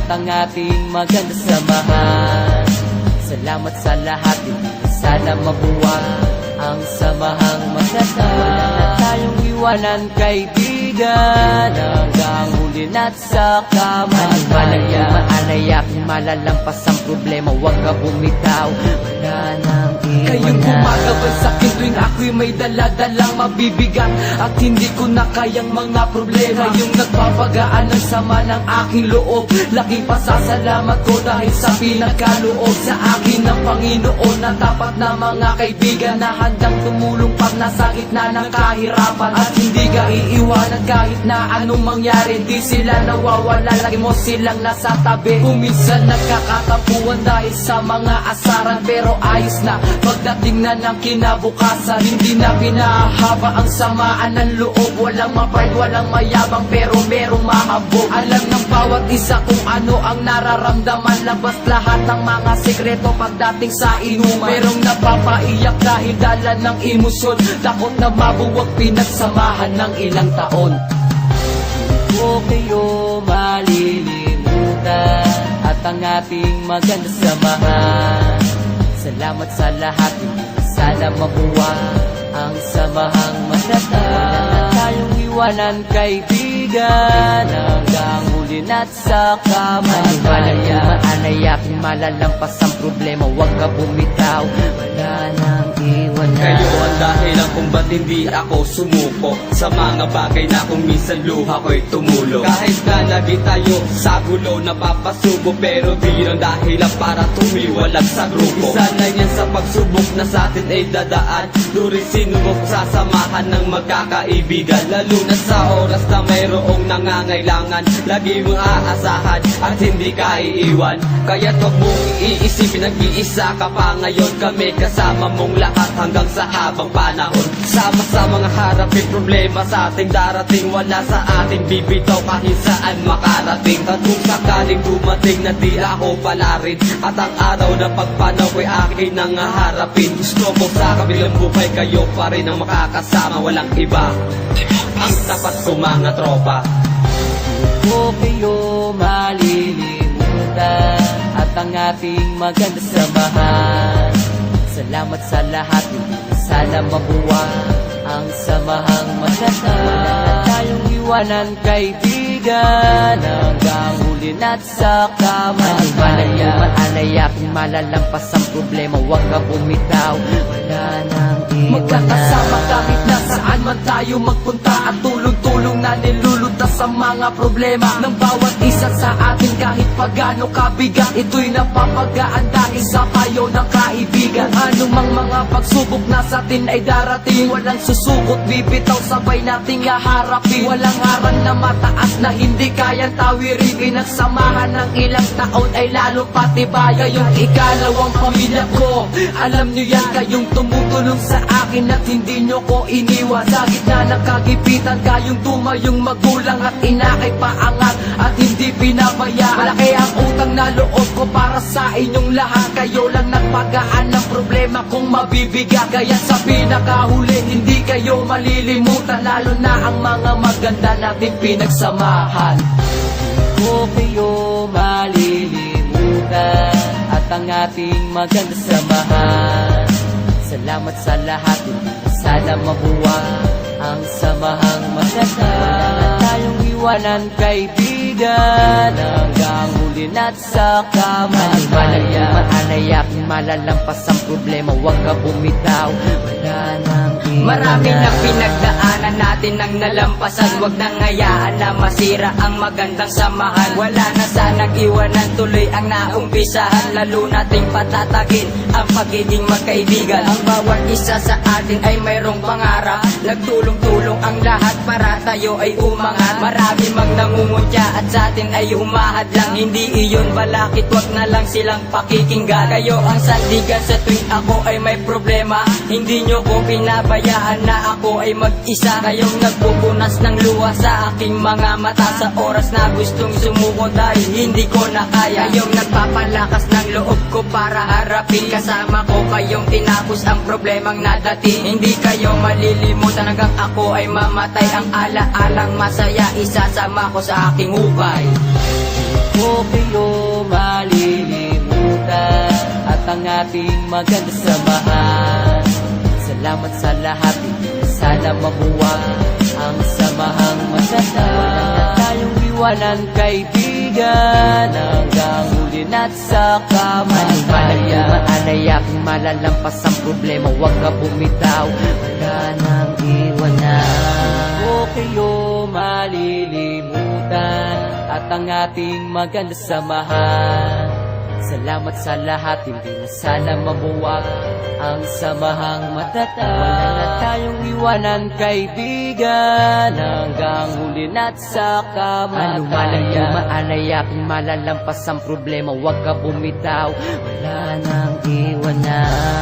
at ang ating maganda samahan. Salamat sa lahat, hindi sana mabuwag ang samahang maganda. Wala na tayong iwanan, kaibigan, hanggang huli na't sa kamatayan. Maalaya kung malalampas ang problema, huwag ka bumitaw, wala nang iwanan. Kayong gumagabay sa'kin tuwing ako'y may daladalang mabibigat at hindi ko na kayang mga problema. Yung nagpapagaan ng sama ng aking loob, laki pasasalamat ko dahil sa pinagkaloob sa akin ng Panginoon na tapat na mga kaibigan na handang tumulong pag nasa gitna ng kahirapan. At hindi ka iiwanan kahit na anong mangyari, di sila nawawala, lagi mo silang nasa tabi. Kung minsan nagkakatapuan dahil sa mga asaran, pero ayos na pagdating na ng kinabukasan. Hindi na pinahaba ang samaan ng loob, walang mapride, walang mayabang, pero merong mahabog. Alam ng bawat isa kung ano ang nararamdaman, labas lahat ng mga sekreto pagdating sa inuman. Merong napapaiyak dahil dala ng emosyon, takot na mabuwag pinagsamahan ng ilang taon. Huwag kayo malilimutan at ang ating maganda samahan. Salamat sa lahat, hindi sana mabuwag ang samahang maganda. Wala na tayong iwanan, kaibigan, hanggang huli na't sa kamatayan. Maalaya kung malalampas ang problema, huwag ka bumitaw, wala nang iwanan. Kayo ang dahilan kung ba't hindi ako sumuko sa mga bagay na kung minsan luha ko'y tumulo. Kahit na lagi tayo sa gulo napapasubo, pero di yun ang dahilan para tumiwalag sa grupo. Isa na yan sa pagsubok na sa atin ay dadaan, during sinubok sa samahan ng magkakaibigan. Lalo na sa oras na mayroong nangangailangan, lagi mong aasahan at hindi ka iiwan. Kaya't huwag mong iisipin, nag-iisa ka pa ngayon. Kami kasama mong lahat hanggang sa habang panahon. Sama-sama nga harapin problema sa ating darating, wala sa ating bibitaw kahit saan makarating. At kung sakaling dumating na di ako pala rin, at ang araw na pagpanaw ko'y akin nang harapin. Gusto ko sa kabilang buhay kayo pa rin ang makakasama, walang iba ang tapat ko mga tropa. Huwag kayo malilimutan at ang ating maganda samahan. Salamat sa lahat, hindi sana mabuwag ang samahang maganda. Wala na tayong iwanan, kaibigan, hanggang huli na't sa kamatayan. Maalaya kung malalampas ang problema, huwag ka bumitaw, wala nang iwanan. Magkakasama kahit nasaan man tayo magpunta, at tulong-tulong na nilulutas ang mga problema ng bawat isa sa atin. Kahit pagano kabigat, ito'y napapagaan dahil sa payo ng kaibigan. Anong mang mga pagsubok na sa atin ay darating, walang susukot, bibitaw, sabay nating haharapin. Walang harang na mataas na hindi kayang tawirin. Pinagsamahan ng ilang taon ay lalo patibay. Kayong ikalawang pamilya ko, alam nyo yan, kayong tumutulong sa akin at hindi nyo ko iniwan. Sa gitna ng kagipitan, kayong tumayong magulang at inakay paangat at hindi pinabayaan. Malaki ang utang na loob ko para sa inyong lahat. Kayo lang nagpagaan ng problema kung mabibigat. Kaya sa pinakahuli, hindi kayo malilimutan, lalo na ang mga maganda nating pinagsamahan. Huwag kayo malilimutan at ang ating maganda samahan. Salamat sa lahat, hindi sana mabuwag ang samahang maganda. Wala na tayong iwanan, kaibigan, hanggang huli na't sa kamatayan. Maalaya kung malalampas ang problema, huwag ka bumitaw, wala nang iwanan. Marami na pinagdaanan natin nang nalampasan, wag nang hayaan na masira ang magandang samahan. Wala na sanang iwanan, tuloy ang naumpisahan, lalo nating patatagin ang pagiging magkaibigan. Ang bawat isa sa atin ay mayroong pangarap, nagtulong-tulong ang lahat para tayo ay umangat. Marami mang nangungutya at sa atin ay humahad lang, hindi iyon balakit, wag na lang silang pakikinggan. Kayo ang sandigan sa tuwing ako ay may problema, hindi nyo ko pinabayaan na ako ay mag-isa. Kayong nagpupunas ng luha sa aking mga mata sa oras na gustong sumuko dahil hindi ko na kaya. Kayong nagpapalakas ng loob ko para harapin, kasama ko kayong tinapos ang problemang nadating. Hindi kayo malilimutan hanggang ako ay mamatay, ang ala-alang masaya isasama ko sa aking hukay. Huwag okay o malilimutan at ang ating maganda samahan. Salamat sa lahat, hindi na sana mabuwag ang samahang maganda. Wala na tayong iwanan, kaibigan, hanggang huli na't sa kamatayan. Maalaya kung malalampas ang problema, huwag ka bumitaw, wala nang iwanan. Okay o malilimutan at ang ating maganda samahan. Salamat sa lahat, hindi na sana mabuwag ang samahang matatag. Wala na tayong iwanan, kaibigan, hanggang huli na't sa kamatayan. Ano maalaya kung malalampas ang problema, huwag ka bumitaw, wala nang iwanan.